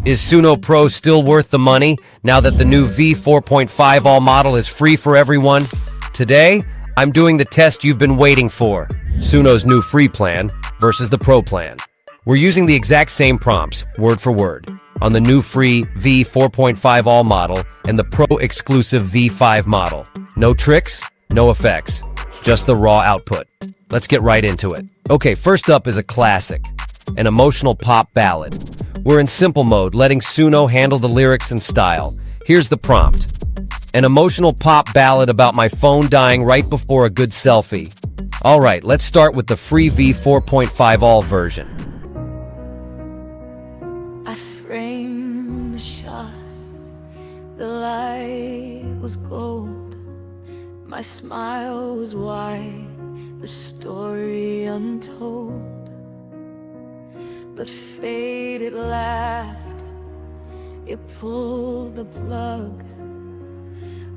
Is Suno Pro still worth the money now that the new V4.5 all model is free for everyone? Today, I'm doing the test you've been waiting for. Suno's new free plan versus the Pro plan. We're using the exact same prompts, word for word, on the new free V4.5 all model and the Pro exclusive V5 model. No tricks, no effects, just the raw output. Let's get right into it. Okay, first up is a classic, an emotional pop ballad. We're in simple mode, letting Suno handle the lyrics and style. Here's the prompt. An emotional pop ballad about my phone dying right before a good selfie. Alright, let's start with the free V4.5 all version. I framed the shot, the light was gold, my smile was white, the story untold. But fate, it laughed, it pulled the plug,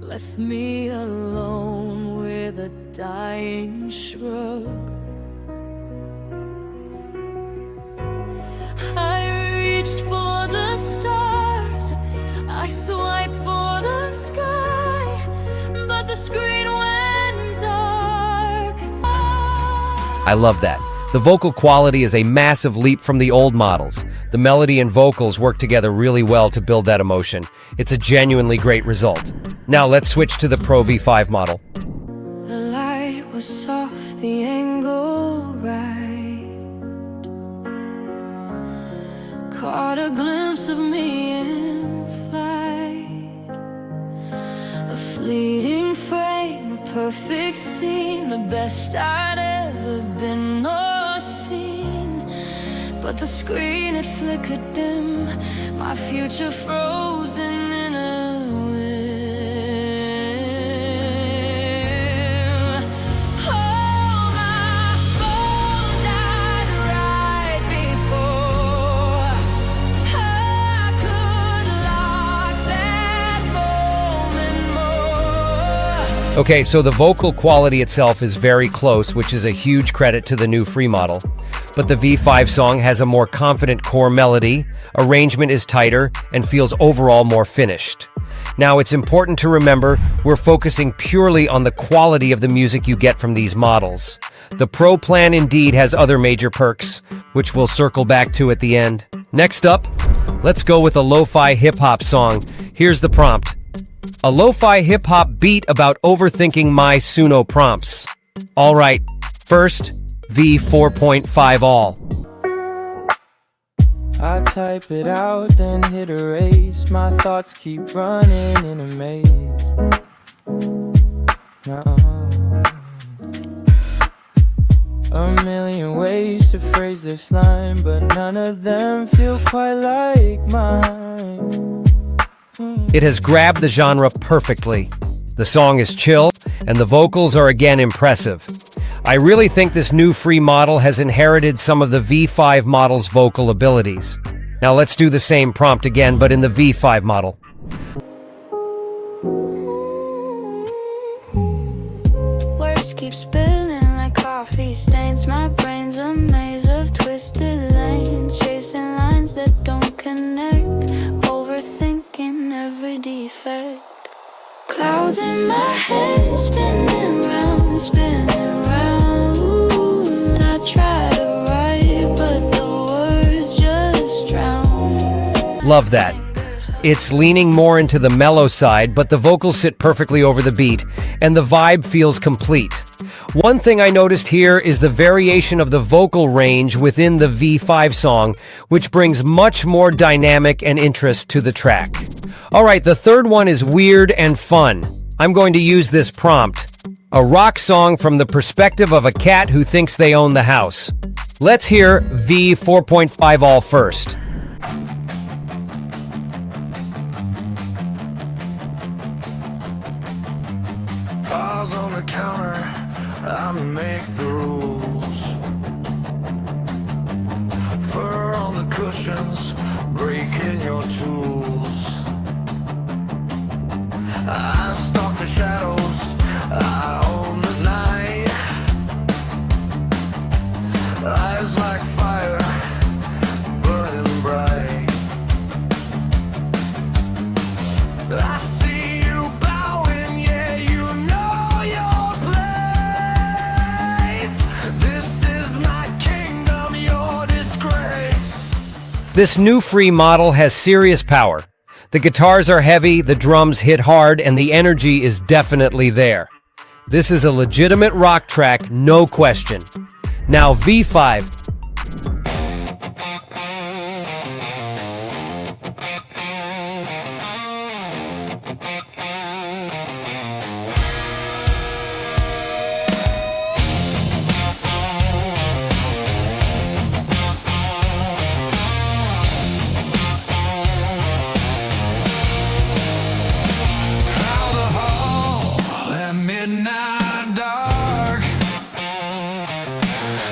left me alone with a dying shrug. I reached for the stars, I swiped for the sky, but the screen went dark. I love that. The vocal quality is a massive leap from the old models. The melody and vocals work together really well to build that emotion. It's a genuinely great result. Now let's switch to the Pro V5 model. The light was soft, the angle right, caught a glimpse of me in flight. A fleeting frame, a perfect scene, the best I'd ever been or seen. But the screen, it flickered dim, my future frozen in a will. Oh, my phone died right before I could lock that moment more. Okay, so the vocal quality itself is very close, which is a huge credit to the new free model. But the V5 song has a more confident core melody, arrangement is tighter, and feels overall more finished. Now, it's important to remember we're focusing purely on the quality of the music you get from these models. The Pro plan indeed has other major perks, which we'll circle back to at the end. Next up, let's go with a lo-fi hip-hop song. Here's the prompt. A lo-fi hip-hop beat about overthinking my Suno prompts. Alright, first, V4.5 all. I type it out, then hit erase. My thoughts keep running in a maze. A million ways to phrase this line, but none of them feel quite like mine. It has grabbed the genre perfectly. The song is chill, and the vocals are again impressive. I really think this new free model has inherited some of the V5 model's vocal abilities. Now let's do the same prompt again, but in the V5 model. Words keep spilling like coffee stains. My brain's a maze of twisted lanes, chasing lines that don't connect, overthinking every defect. Clouds in my head spinning round, spinning round. I try to write, but the words just drown. Love that. It's leaning more into the mellow side, but the vocals sit perfectly over the beat, and the vibe feels complete. One thing I noticed here is the variation of the vocal range within the V5 song, which brings much more dynamic and interest to the track. Alright, the third one is weird and fun. I'm going to use this prompt. A rock song from the perspective of a cat who thinks they own the house. Let's hear V4.5 all first. Paws on the counter, I make the rules. Fur on the cushions, breaking your tools. I stalk the shadows, I own the night. Eyes like fire, burning bright. This new free model has serious power. The guitars are heavy, the drums hit hard, and the energy is definitely there. This is a legitimate rock track, no question. Now V5. Midnight dark,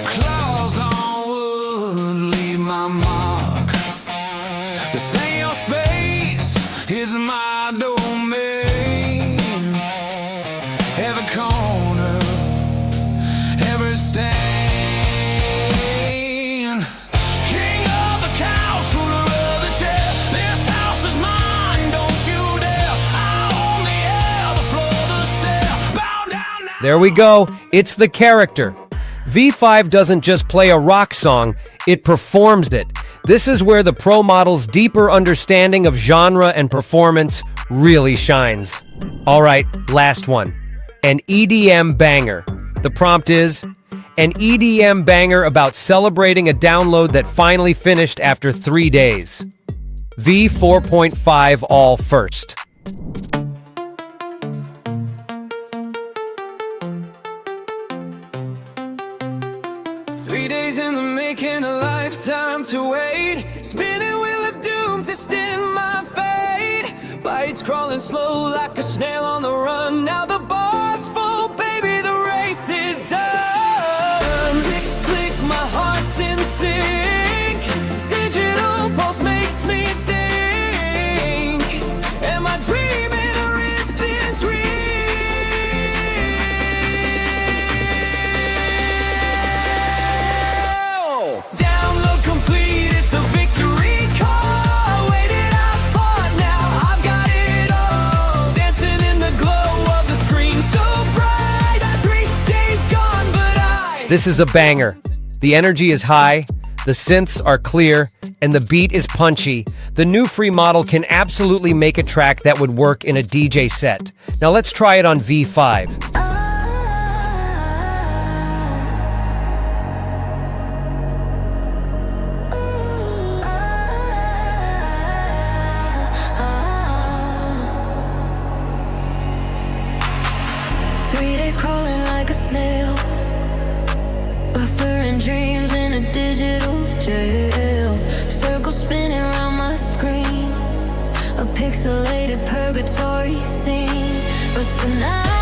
claws on wood leave my mark. This ain't your space, it's my domain. Every corner, every stain. King of the couch, ruler of the chair. This house is mine, don't you dare. I own the air, the floor, the stair. Bow down now. There we go, it's the character. V5 doesn't just play a rock song, it performs it. This is where the Pro model's deeper understanding of genre and performance really shines. Alright, last one. An EDM banger. The prompt is, an EDM banger about celebrating a download that finally finished after 3 days. V4.5 all first. Days in the making, a lifetime to wait. Spinning wheel of doom, testing my fate. Bites crawling slow like a snail on the run. Now the bar's full, baby, the race is done. Tick, click, my heart's in sync. Digital pulse makes me think. Am I dreaming or is this real? Download complete, it's a victory call. Waited, I fought, now I've got it all. Dancing in the glow of the screen, so bright. 3 days gone, but This is a banger. The energy is high, the synths are clear, and the beat is punchy. The new free model can absolutely make a track that would work in a DJ set. Now let's try it on V5. Crawling like a snail, buffering dreams in a digital jail. Circles spinning around my screen, a pixelated purgatory scene. But tonight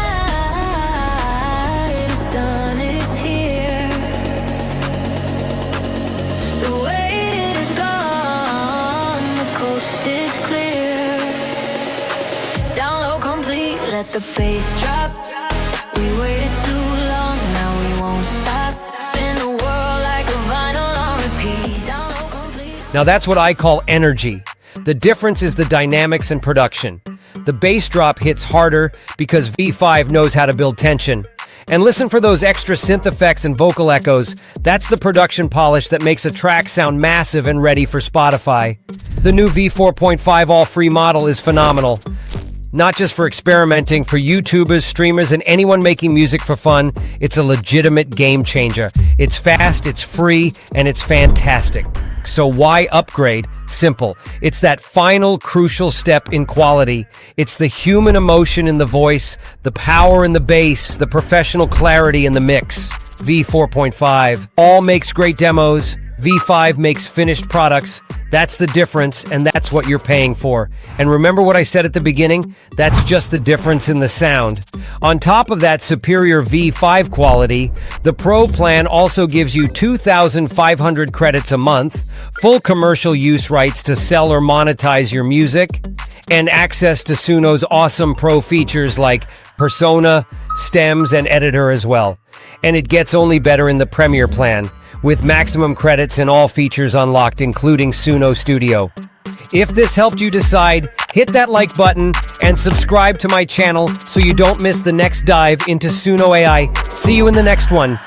it's done, it's here. The weight is gone, the coast is clear. Download complete, let the bass drop. We waited too long, now we won't stop. Spin the world like a vinyl on repeat. Download complete. Now that's what I call energy. The difference is the dynamics and production. The bass drop hits harder because V5 knows how to build tension. And listen for those extra synth effects and vocal echoes. That's the production polish that makes a track sound massive and ready for Spotify. The new V4.5 all-free model is phenomenal. Not just for experimenting, for YouTubers, streamers, and anyone making music for fun, it's a legitimate game changer. It's fast, it's free, and it's fantastic. So why upgrade? Simple. It's that final crucial step in quality. It's the human emotion in the voice, the power in the bass, the professional clarity in the mix. V4.5 all makes great demos. V5 makes finished products. That's the difference, and that's what you're paying for. And remember what I said at the beginning? That's just the difference in the sound. On top of that superior V5 quality, the Pro plan also gives you 2,500 credits a month, full commercial use rights to sell or monetize your music, and access to Suno's awesome Pro features like Persona, Stems, and Editor as well. And it gets only better in the Premier plan, with maximum credits and all features unlocked, including Suno Studio. If this helped you decide, hit that like button and subscribe to my channel so you don't miss the next dive into Suno AI. See you in the next one.